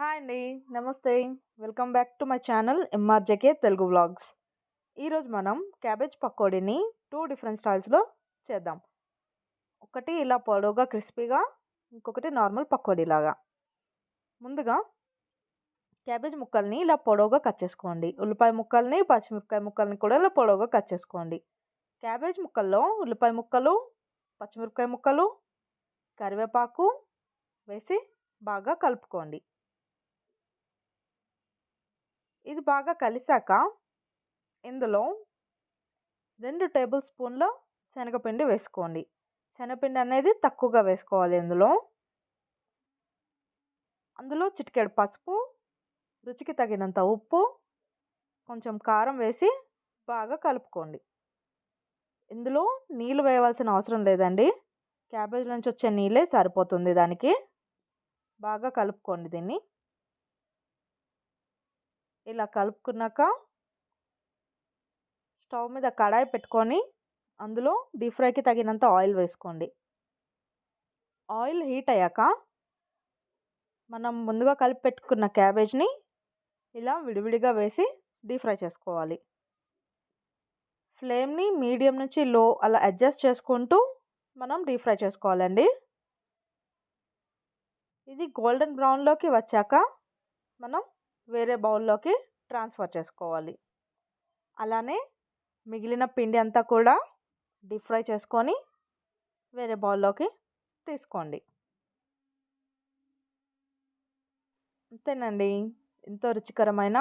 Hi అండి. నమస్తే. Welcome back to my channel ఎంఆర్జేకే Telugu vlogs. ఈరోజు మనం క్యాబేజ్ పకోడీని 2 డిఫరెంట్ స్టైల్స్‌లో చేద్దాం. ఒకటి ఇలా పొడవుగా క్రిస్పీగా, ఇంకొకటి నార్మల్ పకోడీలాగా. ముందుగా క్యాబేజ్ ముక్కల్ని ఇలా పొడవుగా కట్ చేసుకోండి. ఉల్లిపాయ ముక్కల్ని, పచ్చిమిరపకాయ ముక్కల్ని కూడా ఇలా పొడవుగా కట్ చేసుకోండి. క్యాబేజ్ ముక్కల్లో ఉల్లిపాయ ముక్కలు, పచ్చిమిరపకాయ ముక్కలు, కరివేపాకు వేసి బాగా కలుపుకోండి. ఇది బాగా కలిసాక ఇందులో 2 టేబుల్ స్పూన్ల శనగపిండి వేసుకోండి. శనగపిండి అనేది తక్కువగా వేసుకోవాలి అందులో చిటికెడు పసుపు, రుచికి తగినంత ఉప్పు, కొంచెం కారం వేసి బాగా కలుపుకోండి. ఇందులో నీళ్ళు వేయవలసిన అవసరం లేదండి. క్యాబేజ్ నుంచి వచ్చే నీళ్ళే సరిపోతుంది దానికి. బాగా కలుపుకోండి దీన్ని. ఇలా కలుపుకున్నాక స్టవ్ మీద కడాయి పెట్టుకొని అందులో డీప్ ఫ్రైకి తగినంత ఆయిల్ వేసుకోండి. ఆయిల్ హీట్ అయ్యాక మనం ముందుగా కలిపి పెట్టుకున్న క్యాబేజ్ని ఇలా విడివిడిగా వేసి డీప్ ఫ్రై చేసుకోవాలి. ఫ్లేమ్ని మీడియం నుంచి లో అలా అడ్జస్ట్ చేసుకుంటూ మనం డీప్ ఫ్రై చేసుకోవాలండి. ఇది గోల్డెన్ బ్రౌన్లోకి వచ్చాక మనం వేరే బౌల్లోకి ట్రాన్స్ఫర్ చేసుకోవాలి. అలానే మిగిలిన పిండి అంతా కూడా డీప్ ఫ్రై చేసుకొని వేరే బౌల్లోకి తీసుకోండి. అంతేనండి, ఎంతో రుచికరమైన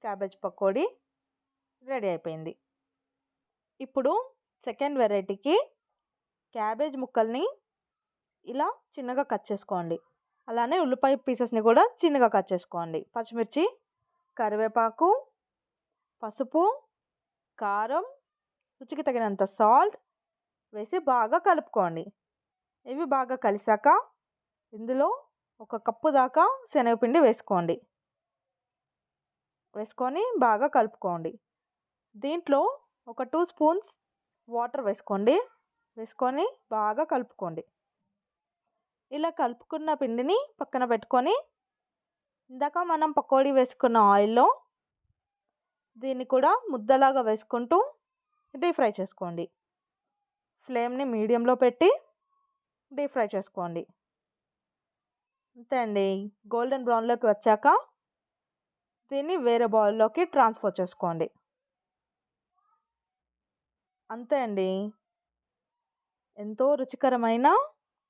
క్యాబేజ్ పకోడీ రెడీ అయిపోయింది. ఇప్పుడు సెకండ్ వెరైటీకి క్యాబేజ్ ముక్కల్ని ఇలా చిన్నగా కట్ చేసుకోండి. అలానే ఉల్లిపాయ పీసెస్ని కూడా చిన్నగా కట్ చేసుకోండి. పచ్చిమిర్చి, కరివేపాకు, పసుపు, కారం, రుచికి తగినంత సాల్ట్ వేసి బాగా కలుపుకోండి. ఇవి బాగా కలిసాక ఇందులో 1 కప్పు దాకా శనగపిండి వేసుకోండి. వేసుకొని బాగా కలుపుకోండి. దీంట్లో ఒక 2 స్పూన్స్ వాటర్ వేసుకోండి. వేసుకొని బాగా కలుపుకోండి. ఇలా కలుపుకున్న పిండిని పక్కన పెట్టుకొని ఇందాక మనం పకోడీ వేసుకున్న ఆయిల్లో దీన్ని కూడా ముద్దలాగా వేసుకుంటూ డీప్ ఫ్రై చేసుకోండి. ఫ్లేమ్ని మీడియంలో పెట్టి డీప్ ఫ్రై చేసుకోండి. అంతే అండి, గోల్డెన్ బ్రౌన్లోకి వచ్చాక దీన్ని వేరే బౌల్లోకి ట్రాన్స్ఫర్ చేసుకోండి. అంతే అండి, ఎంతో రుచికరమైన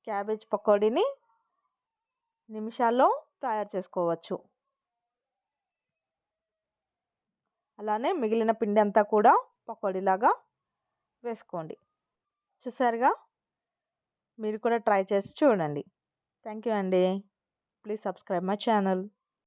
క్యాబేజ్ పకోడీని నిమిషాల్లో తయారు చేసుకోవచ్చు. అలానే మిగిలిన పిండి అంతా కూడా పకోడీలాగా వేసుకోండి. చూసారుగా, మీరు కూడా ట్రై చేసి చూడండి. థ్యాంక్ యూ అండి. Please subscribe my channel.